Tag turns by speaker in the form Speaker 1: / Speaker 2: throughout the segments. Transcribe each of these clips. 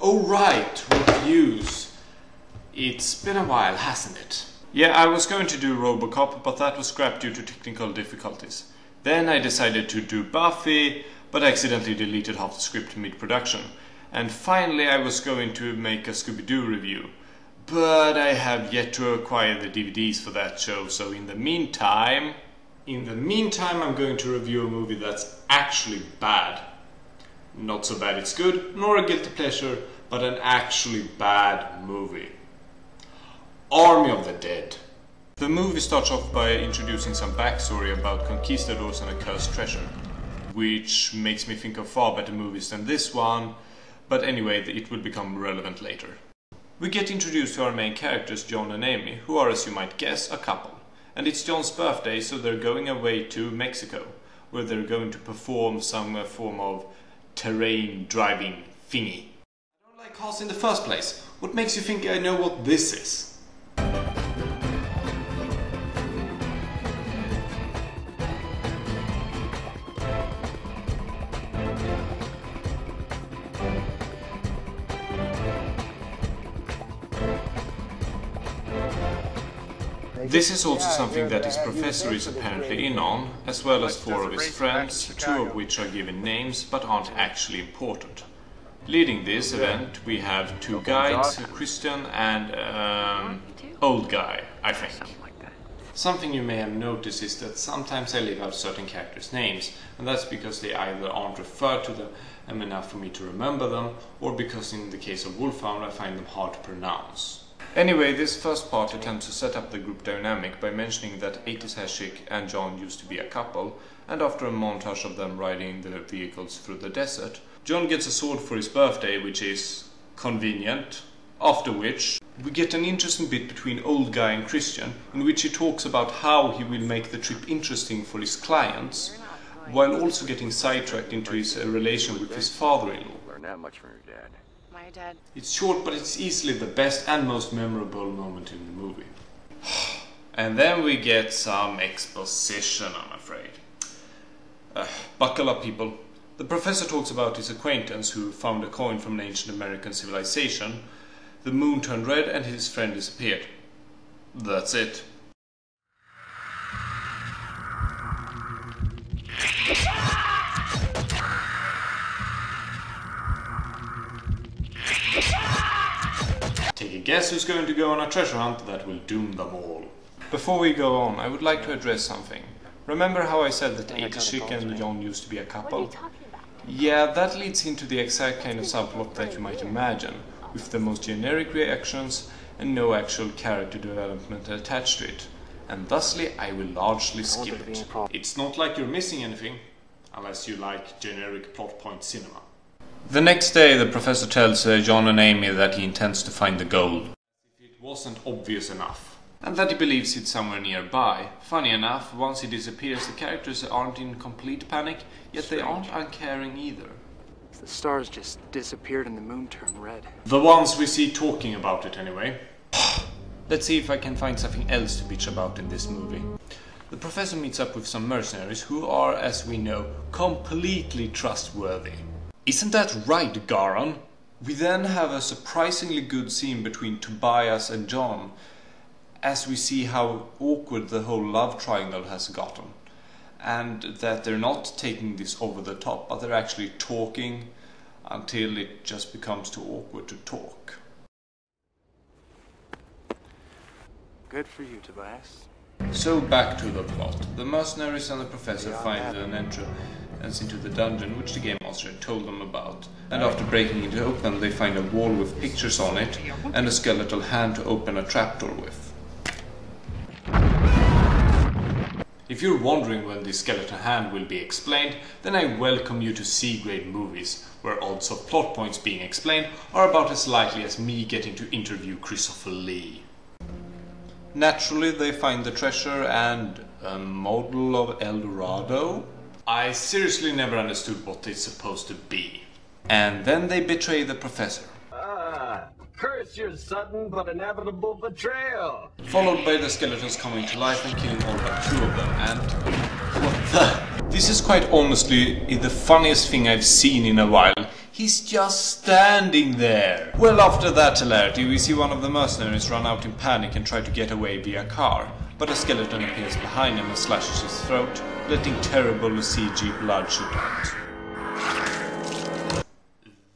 Speaker 1: Oh right, reviews. It's been a while, hasn't it? Yeah, I was going to do Robocop, but that was scrapped due to technical difficulties. Then I decided to do Buffy, but accidentally deleted half the script mid-production. And finally I was going to make a Scooby-Doo review. But I have yet to acquire the DVDs for that show, so in the meantime I'm going to review a movie that's actually bad. Not so bad it's good, nor a guilty pleasure, but an actually bad movie. Army of the Dead. The movie starts off by introducing some backstory about conquistadors and a cursed treasure, which makes me think of far better movies than this one, but anyway, it will become relevant later. We get introduced to our main characters, John and Amy, who are, as you might guess, a couple. And it's John's birthday, so they're going away to Mexico, where they're going to perform some form of terrain driving thingy. I don't like cars in the first place. What makes you think I know what this is? This is also something that his professor is apparently in on, as well as 4 of his friends, 2 of which are given names but aren't actually important. Leading this event we have 2 guides, a Christian and old guy, I think. Something you may have noticed is that sometimes I leave out certain characters' names, and that's because they either aren't referred to them enough for me to remember them, or because in the case of Wolfhound I find them hard to pronounce. Anyway, this first part attempts to set up the group dynamic by mentioning that 80s Hashik and John used to be a couple, and after a montage of them riding their vehicles through the desert, John gets a sword for his birthday, which is convenient, after which we get an interesting bit between old guy and Christian, in which he talks about how he will make the trip interesting for his clients, while also getting sidetracked into his relation with his father-in-law.
Speaker 2: Learn that much from your dad.
Speaker 3: My dad.
Speaker 1: It's short, but it's easily the best and most memorable moment in the movie. And then we get some exposition, I'm afraid. Buckle up, people. The professor talks about his acquaintance who found a coin from an ancient American civilization. The moon turned red and his friend disappeared. That's it. Take a guess who's going to go on a treasure hunt that will doom them all. Before we go on, I would like to address something. Remember how I said that 80s and John used to be a couple?
Speaker 3: What are you talking about?
Speaker 1: Yeah, that leads into the exact kind of subplot that you might imagine, with the most generic reactions and no actual character development attached to it. And thusly, I will largely skip it. It's not like you're missing anything, unless you like generic plot point cinema. The next day, the professor tells John and Amy that he intends to find the gold. If it wasn't obvious enough. And that he believes it's somewhere nearby. Funny enough, once he disappears, the characters aren't in complete panic, yet they aren't uncaring either.
Speaker 2: The stars just disappeared and the moon turned red.
Speaker 1: The ones we see talking about it, anyway. Let's see if I can find something else to bitch about in this movie. The professor meets up with some mercenaries who are, as we know, completely trustworthy. Isn't that right, Garon? We then have a surprisingly good scene between Tobias and John, as we see how awkward the whole love triangle has gotten. And that they're not taking this over the top, but they're actually talking until it just becomes too awkward to talk.
Speaker 2: Good for you, Tobias.
Speaker 1: So back to the plot. The mercenaries and the professor find an entrance into the dungeon which the game master had told them about. And after breaking it open, they find a wall with pictures on it and a skeletal hand to open a trapdoor with. If you're wondering when this skeleton hand will be explained, then I welcome you to C-grade movies, where odds of plot points being explained are about as likely as me getting to interview Christopher Lee. Naturally, they find the treasure and a model of El Dorado. I seriously never understood what it's supposed to be. And then they betray the professor.
Speaker 4: Curse your sudden but inevitable betrayal!
Speaker 1: Followed by the skeletons coming to life and killing all but 2 of them, and... what the... This is quite honestly the funniest thing I've seen in a while. He's just standing there. Well, after that hilarity, we see one of the mercenaries run out in panic and try to get away via car, but a skeleton appears behind him and slashes his throat, letting terrible CG blood shoot out.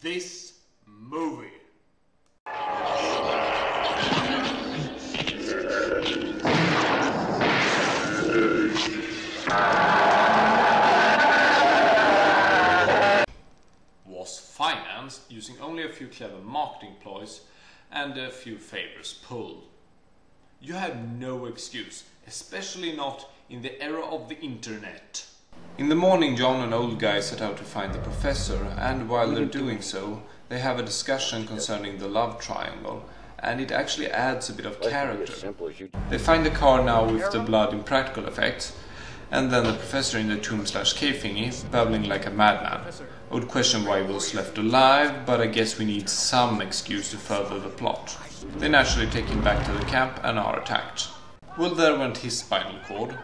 Speaker 1: This movie. Was financed using only a few clever marketing ploys and a few favors pulled. You have no excuse, especially not in the era of the internet. In the morning, John and Old Guy set out to find the professor, and while they're doing so, they have a discussion concerning the love triangle, and it actually adds a bit of character. They find the car now with the blood in practical effects, and then the professor in the tomb/cave thingy, babbling like a madman. I would question why he was left alive, but I guess we need some excuse to further the plot. They naturally take him back to the camp and are attacked. Well, there went his spinal cord.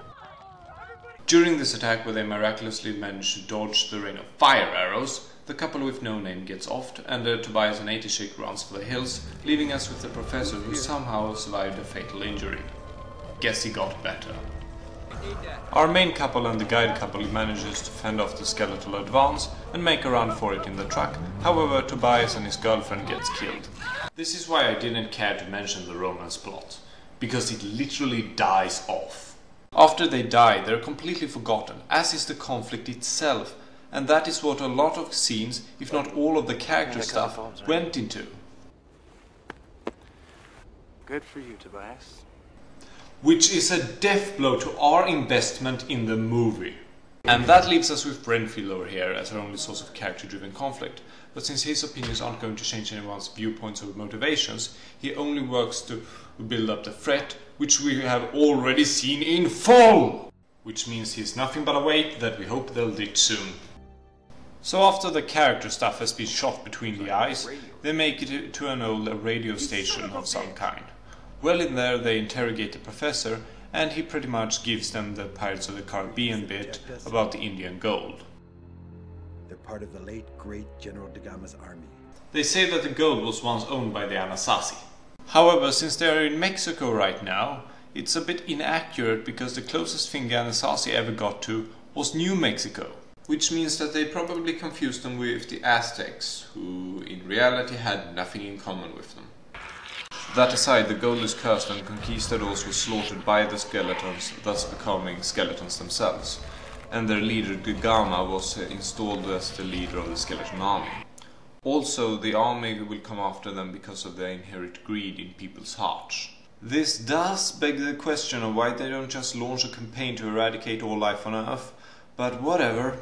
Speaker 1: During this attack, where they miraculously manage to dodge the rain of fire arrows, the couple with no name gets offed, and Tobias and 80 runs for the hills, leaving us with the professor who somehow survived a fatal injury. Guess he got better. Our main couple and the guide couple manages to fend off the skeletal advance and make a run for it in the truck. However, Tobias and his girlfriend gets killed. This is why I didn't care to mention the romance plot, because it literally dies off. After they die, they're completely forgotten, as is the conflict itself, and that is what a lot of scenes, if not all of the character stuff, went into.
Speaker 2: Good for you, Tobias.
Speaker 1: Which is a death blow to our investment in the movie. And that leaves us with Renfield over here as our only source of character-driven conflict. But since his opinions aren't going to change anyone's viewpoints or motivations, he only works to build up the threat, which we have already seen in full! Which means he's nothing but a weight that we hope they'll ditch soon. So after the character stuff has been shot between the eyes, they make it to an old radio station of some kind. Well, in there they interrogate the professor, and he pretty much gives them the Pirates of the Caribbean bit about the Indian gold.
Speaker 3: They're part of the late, great General da Gama's army.
Speaker 1: They say that the gold was once owned by the Anasazi. However, since they are in Mexico right now, it's a bit inaccurate because the closest thing the Anasazi ever got to was New Mexico. Which means that they probably confused them with the Aztecs, who in reality had nothing in common with them. That aside, the gold is cursed and conquistadors were slaughtered by the skeletons, thus becoming skeletons themselves. And their leader, da Gama, was installed as the leader of the skeleton army. Also, the army will come after them because of their inherent greed in people's hearts. This does beg the question of why they don't just launch a campaign to eradicate all life on Earth, but whatever.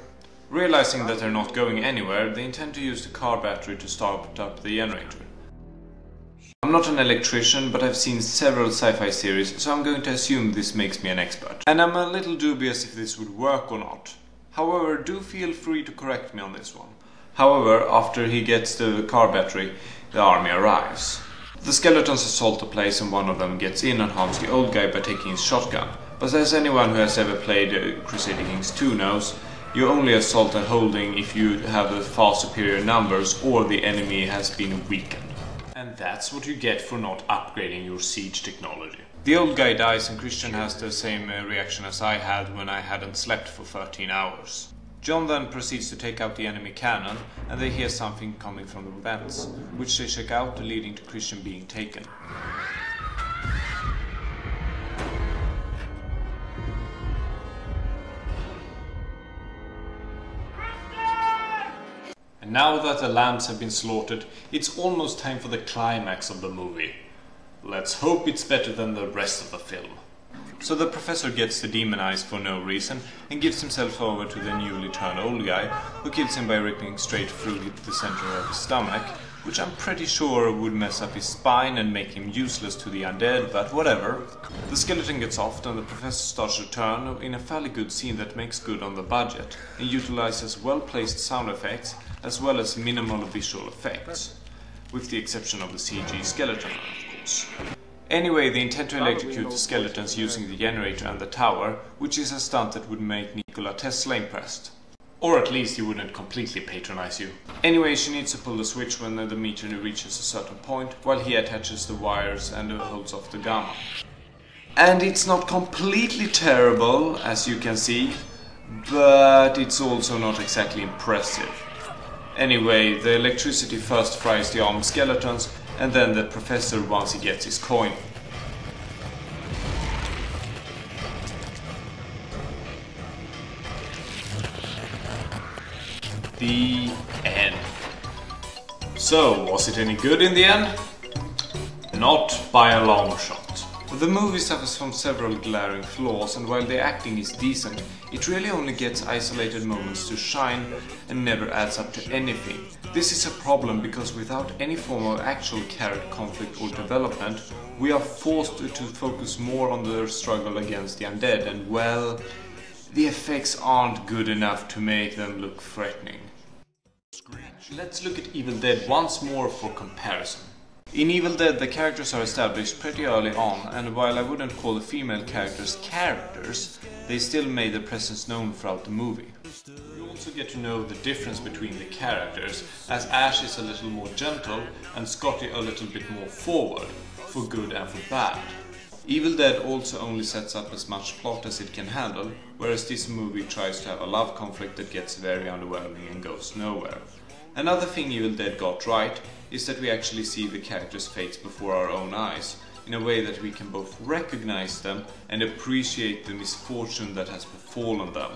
Speaker 1: Realizing that they're not going anywhere, they intend to use the car battery to start up the generator. I'm not an electrician, but I've seen several sci-fi series, so I'm going to assume this makes me an expert. And I'm a little dubious if this would work or not. However, do feel free to correct me on this one. However, after he gets the car battery, the army arrives. The skeletons assault the place and one of them gets in and harms the old guy by taking his shotgun. But as anyone who has ever played Crusader Kings 2 knows, you only assault a holding if you have the far superior numbers or the enemy has been weakened. And that's what you get for not upgrading your siege technology. The old guy dies and Christian has the same reaction as I had when I hadn't slept for 13 hours. John then proceeds to take out the enemy cannon, and they hear something coming from the vents, which they check out, leading to Christian being taken. And now that the lambs have been slaughtered, it's almost time for the climax of the movie. Let's hope it's better than the rest of the film. So the professor gets demonized for no reason and gives himself over to the newly turned old guy, who kills him by ripping straight through the center of his stomach, which I'm pretty sure would mess up his spine and make him useless to the undead, but whatever. The skeleton gets off and the professor starts to turn in a fairly good scene that makes good on the budget and utilizes well-placed sound effects as well as minimal visual effects, with the exception of the CG skeleton, of course. Anyway, they intend to electrocute the skeletons using the generator and the tower, which is a stunt that would make Nikola Tesla impressed. Or at least he wouldn't completely patronize you. Anyway, she needs to pull the switch when the meter reaches a certain point, while he attaches the wires and holds off the gamma. And it's not completely terrible, as you can see, but it's also not exactly impressive. Anyway, the electricity first fries the armed skeletons, and then the professor once he gets his coin. The end. So, was it any good in the end? Not by a long shot. The movie suffers from several glaring flaws, and while the acting is decent, it really only gets isolated moments to shine and never adds up to anything. This is a problem because without any form of actual character conflict or development, we are forced to focus more on their struggle against the undead, and well, the effects aren't good enough to make them look threatening. Let's look at Evil Dead once more for comparison. In Evil Dead, the characters are established pretty early on, and while I wouldn't call the female characters characters, they still made their presence known throughout the movie. You also get to know the difference between the characters, as Ash is a little more gentle and Scotty a little bit more forward, for good and for bad. Evil Dead also only sets up as much plot as it can handle, whereas this movie tries to have a love conflict that gets very underwhelming and goes nowhere. Another thing Evil Dead got right is that we actually see the characters' fates before our own eyes, in a way that we can both recognize them and appreciate the misfortune that has befallen them,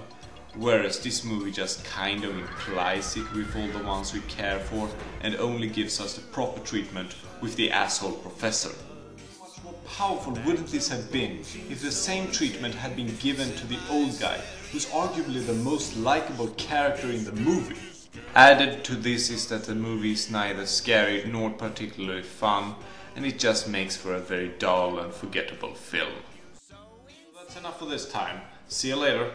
Speaker 1: whereas this movie just kind of implies it with all the ones we care for and only gives us the proper treatment with the asshole professor. How much more powerful wouldn't this have been if the same treatment had been given to the old guy, who's arguably the most likable character in the movie? Added to this is that the movie is neither scary nor particularly fun, and it just makes for a very dull and forgettable film. That's enough for this time. See you later.